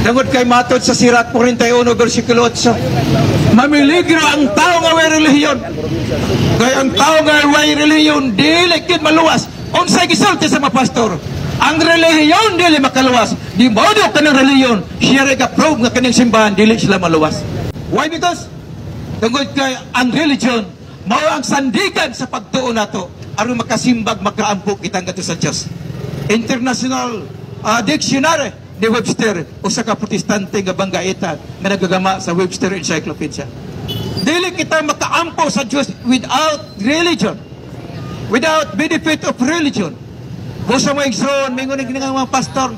Tungod kay matod sa Sirak 41 versikulo 8. Mamiligro ang tao nga way relihiyon. Kaya ang tao nga way relihiyon dili kid maluwas. Unsay gisulti sa mga pastor? Ang relihiyon dili makaluwas. Di modo kanang relihiyon, siya ray ka-prove nga kaning simbahan dili sila maluwas. Why? Because tungod kay ang religion mao ang sandigan sa pagtuo nato aron makasimbag makaampok kitang gato sa Dios. International Dictionary ni Webster usa ka protestante nga banggaitan nga nagagama sa Webster Encyclopedia. Dili kita makaampo sa Dios without religion, without benefit of religion. Busa mo igsoon mingon ning mga pastor,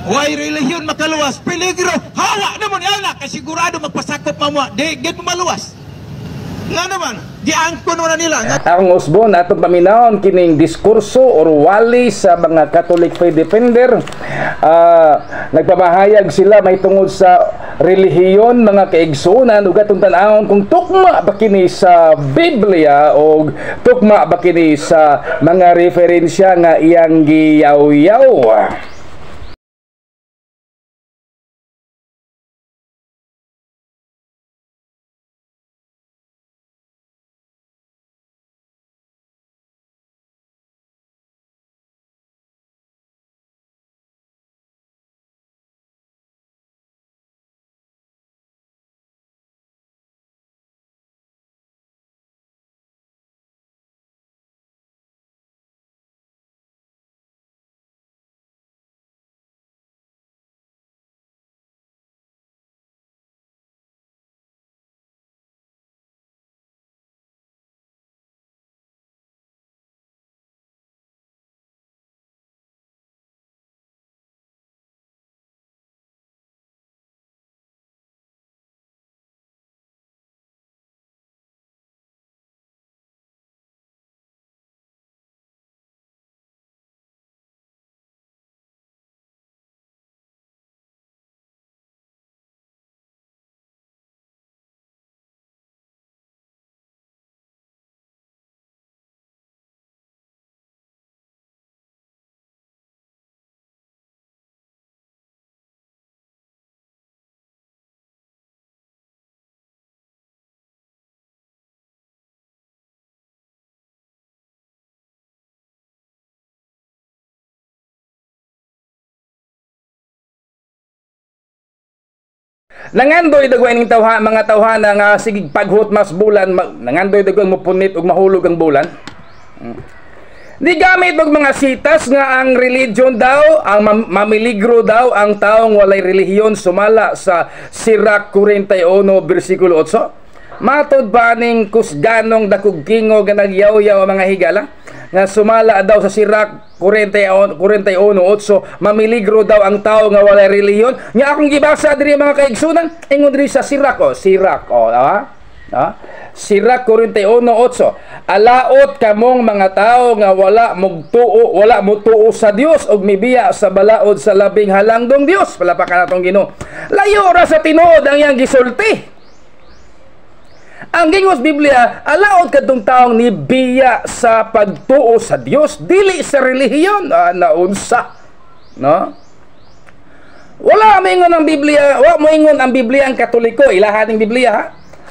why religion makaluwas? Peligro, hawa naman yana kay sigurado magpasakop mo di gid maluwas. Nga naman, giangkon na nila. Ang usbon atong paminahon kining diskurso or wali sa mga Catholic faith defender. Nagpamahayag sila may tungod sa relihiyon, mga kaigsunan ug atong tan-awon kung tukma ba kini sa Biblia o tukma ba kini sa mga referensya nga iyang giyaw-yaw. Nangandoy dagway ning mga tawhana nga sige paghut mas bulan nangandoy dagway mupunit ug mahulog ang bulan. Di gamit og mga sitas nga ang religion daw, ang mamiligro daw ang taong walay relihiyon sumala sa Sirak 41 bersikulo 8. Matod ba ning kusganong dakog kingo nga nagyaw-yaw mga higala nga sumala daw sa Sirak 41:8 mamiligro daw ang tao nga walay relihiyon. Nga akong gibasa diri mga kaigsunan ingon diri sa Sirak Sirak Sirak 41:8 alaot kamong mga tao nga wala mutuo sa Dios ug mibiya sa balaod sa labing halangdong Dios. Palapakan natong Ginoo. Layo ra sa tinuod ang iyang gisulti. Ang gingos Biblia, alaot kadtong taong nibiya sa pagtuo sa Dios, dili sa relihiyon naunsa, no? Wala moingon ang Biblia, wa moingon ang Biblia ang Katoliko, ilahan ng Biblia ha?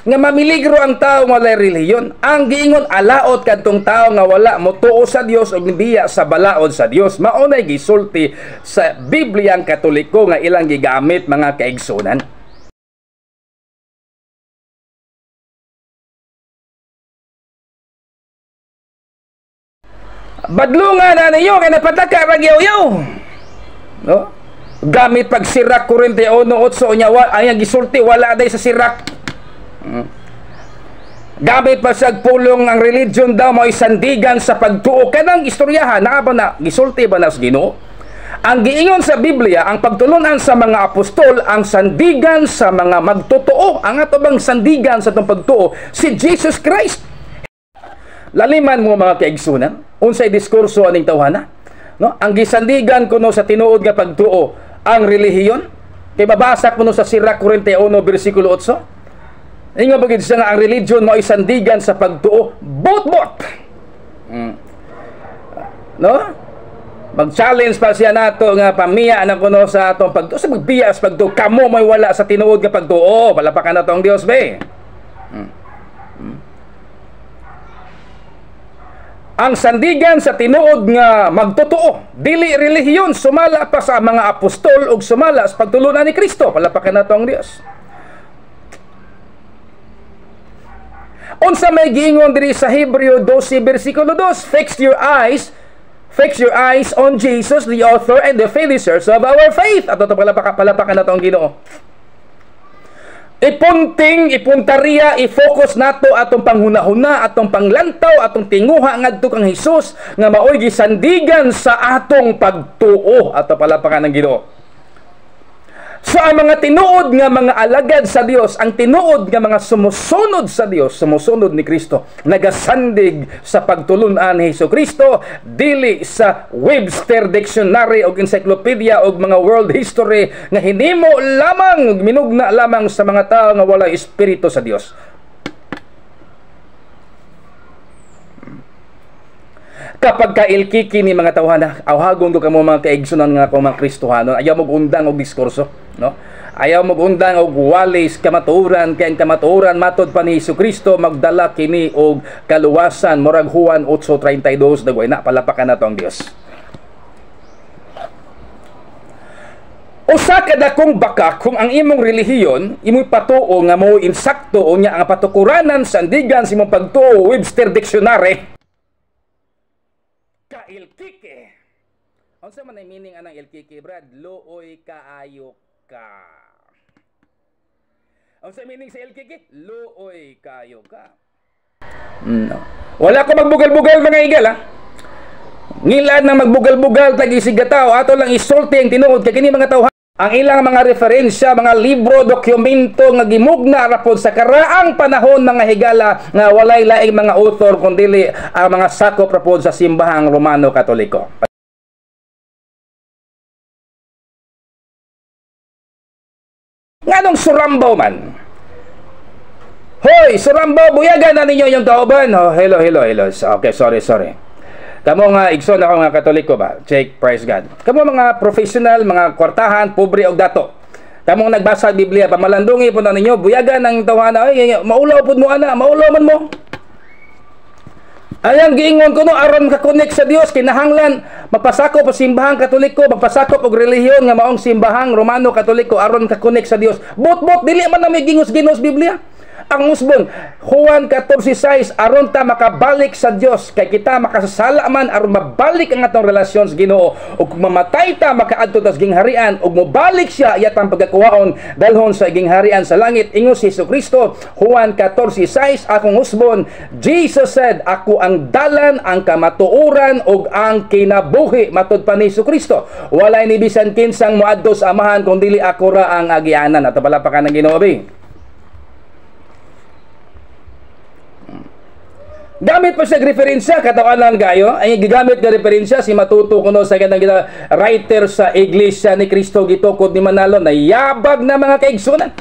Nga mamiligro ang tao walay relihiyon. Ang giingon alaot kadtong tao nga wala motuo sa Dios ug nibiya sa balaod sa Dios. Maunay gisulti sa Biblia ang Katoliko nga ilang gigamit mga kaigsunan. Badlungan na ninyo kay napataka ragyaw-yaw, no? Gamit pag Sirak 41:8 nya ang gisulti wala day sa Sirak. Gamit pa sa pulong ang religion daw mo isandigan sa pagtuo kanang istoryahan na ba na gisulti ba na sa Ginoo? Ang giingon sa Biblia ang pagtulunan sa mga apostol ang sandigan sa mga magtotoo. Ang atubang sandigan sa tong pagtuo si Jesus Christ. Laliman mo mga kaigsunan unsay diskurso aning tawhana, no? Ang gisandigan kuno sa tinuod nga pagtuo ang relihiyon kay babasa kuno sa Sirak 41 bersikulo 8. Ingon bagid siya nga ang religion mo isandigan sa pagtuo bot-bot. No? Mag-challenge pa siya nato nga pamiya na kuno sa atong pagtuo sa magbiya sa pagtuo. Kamo may wala sa tinuod nga pagtuo. Palapakan na to ang Dios be. Ang sandigan sa tinuod nga magtotoo, dili relihiyon, sumala pa sa mga apostol ug sumala sa pagtulunan ni Kristo. Palapakan na to ang Dios. Unsa may giingon diri sa Hebreo 12 bersikulo 2, Fix your eyes on Jesus, the author and the finishers of our faith. Ato to palapakan na to ang Ginoo. Ipuntarya, i-focus nato atong panghunahuna, atong panglantaw, atong tinguha ngadto kang Hesus nga maoy gisandigan sa atong pagtuo. Ato palapakan ng Ginoo. So ang mga tinuod nga mga alagad sa Dios, ang tinuod nga mga sumusunod sa Dios, sumusunod ni Kristo, nagasandig sa pagtulunan ni Hesukristo, dili sa Webster Dictionary o encyclopedia o mga world history nga hinimo lamang, minugna lamang sa mga tao nga wala espiritu sa Dios. Kapag kailkiki ni mga tawhana, awhagon ko kamo mga kaigsunan nga ko mga Kristohanon, ayaw mo undang og diskurso, no? Ayaw mo undang og walis kamatuoran, kay ang kamatuoran matod pa ni Hesukristo magdala kini og kaluwasan. Murag Juan 8:32 dagway na palapakan nato ang Dios. Usa ka dakong baka kung ang imong relihiyon imoy patuo nga mo insakto o nya ang patukuranan sandigan sa imong pagtuo Webster Dictionary. Ilkiki. Unsa man ay meaning anang ilkiki, Brad? Luoy kaayo ka. Unsa meaning sa ilkiki? Luoy kaayo ka. No. Wala ko magbugal-bugal mga igal ha. Ngilad na magbugal-bugal tagi sigataw ato lang isulti ang tinuod kay kini mga tawhan. Ang ilang mga referensya, mga libro, dokumento nga gimugna rapod sa karaang panahon mga higala nga walay laing mga author kundi ang mga sakop rapod sa simbahang Romano Katoliko. Nganong surambaw man? Hoy, surambaw, buyagan na ninyo yung kauban. Oh, hello. Okay, sorry. Kamo nga igsoon ako nga Katoliko ba? Check, praise God. Kamo mga professional, mga kwartahan, pobre og dato. Kamo nagbasa Biblia, pamalandungi po na ninyo, buyagan ang tawhana, ay maulaw pud mo ana, maulaw man mo. Ayang giingon ko no aron ka connect sa Dios kinahanglan mapasakop og simbahang Katoliko, mapasakop og relihiyon nga maong simbahang Romano Katoliko aron ka connect sa Dios. Bot dili man na may gingos-ginos Biblia. Ang musbon, Juan 14:6, aron ta makabalik sa Dios kay kita makasasala man aron mabalik ang atong relasyon sa Ginoo ug kung mamatay ta makaadto ta sa gingharian ug mobalik siya iyatang pagkakuhaon dalhon sa gingharian sa langit ingos si Hesukristo. Juan 14:6, akong musbon, Jesus said, ako ang dalan, ang kamatuoran ug ang kinabuhi matud pa ni Hesukristo. Walay ni bisan kinsang moadto sa Amahan kun dili ako ra ang agianan. Ato palapakan ng Ginoo bi. Gamit pa siya referensya, katawanan gayo, ay gigamit na referensya si Matuto kuno sa kanang writer sa Iglesia ni Cristo gitukod ni Manalo na yabag na mga kaigsunan.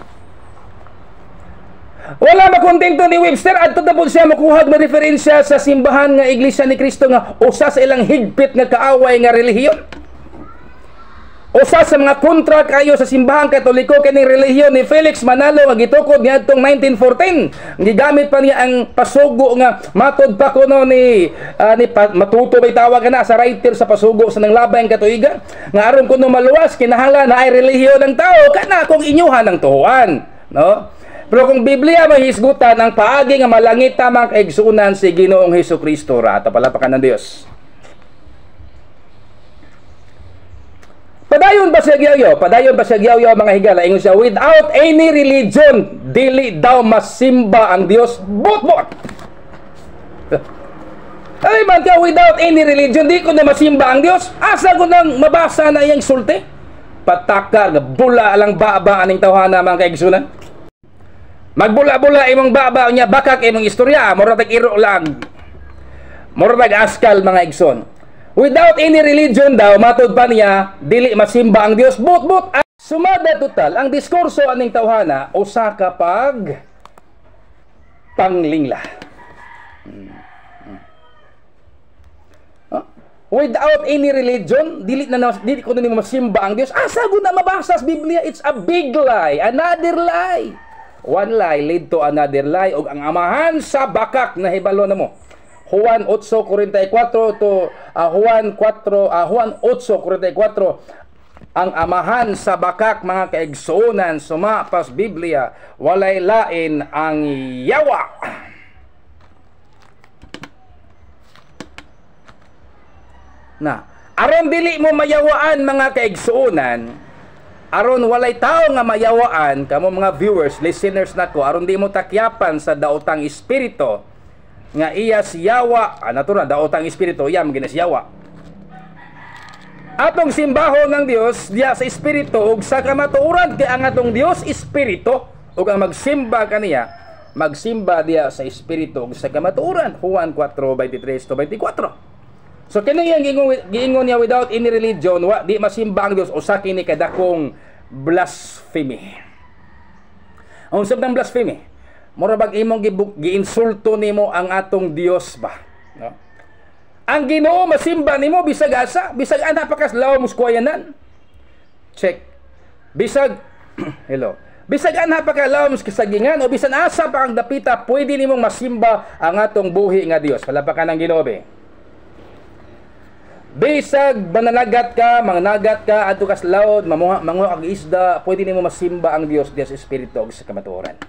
Wala makontento ni Webster adto ta pud siya makuha og referensya sa simbahan nga Iglesia ni Cristo nga usa sa ilang higpit nga kaaway nga relihiyon. Usa sa mga kontra kayo sa simbahang Katoliko kining relihiyon ni Felix Manalo nga gitukod niadtong 1914. Gigamit pa niya ang pasugo nga matod pa kuno ni Matuto bay tawag na sa writer sa pasugo sa nanglabay ang katuigan nga aron kuno maluwas kinahanglan na ay relihiyon ng tao kana kung inyuhan ng tuhuan, no? Pero kung Biblia may hisgutan ang paagi nga malangit tamang kaigsunan si Ginoong Hesukristo ra ta palapakan ng Dios. Padayon ba siya giyaw mga higala ingon siya without any religion dili daw masimba ang Dios bot. Ay man ka without any religion di ko na masimba ang Dios. Asa ko nang mabasa na iyang sulti? Patakar bula lang baba aning tawhana mga kaigsunan. Magbula-bula imong baba niya bakak imong istorya murag iro lang. Murag askal mga igsoon. Without any religion daw, matod pa niya, dili masimba ang Dios. But, sumada total, ang diskurso aning tawhana, usa ka pag panglingla. without any religion, dili ko nimo masimba ang Dios. Asa gud na mabasa sa Biblia? It's a big lie, another lie. One lie lead to another lie, ug ang amahan sa bakak na hibalo namo. Juan 8:44 to Juan 8:44, ang amahan sa bakak, mga kaigsuonan, sumapas Biblia, walay lain ang yawa. Na, aron dili mo mayawaan, mga kaigsuonan, aron walay tao nga mayawaan, kamo mga viewers, listeners nako, aron di mo takyapan sa daotang espiritu nga iya si yawa, to na daotang espiritu, iya magina si yawa. Atong simbahon ng Dios diya sa espiritu ug sa kamatuoran, kay ang atong Dios espiritu, ug ang magsimba kaniya magsimba diya sa espiritu ug sa kamatuoran. Juan 4:23-24. So kini yang giingon niya, without any religion wa di masimba ang Dios, usa kini kadakong blasphemy. Ang usab ng blasphemy, mura bag imong giinsulto nimo ang atong Dios ba, no? Ang Ginoo masimba nimo bisag asa, bisag ana pa kas law muskuyanan. Check. Bisag hello. Bisag ana pa ka law muskasagingan o bisan asa pa ang dapita, pwede nimong masimba ang atong buhi nga Dios. Palapakan ng Ginoo be. Bisag bananagat ka, mangnagat ka adto kas laod, manguha og isda, pwede nimo masimba ang Dios sa espiritu ug sa kamatuoran.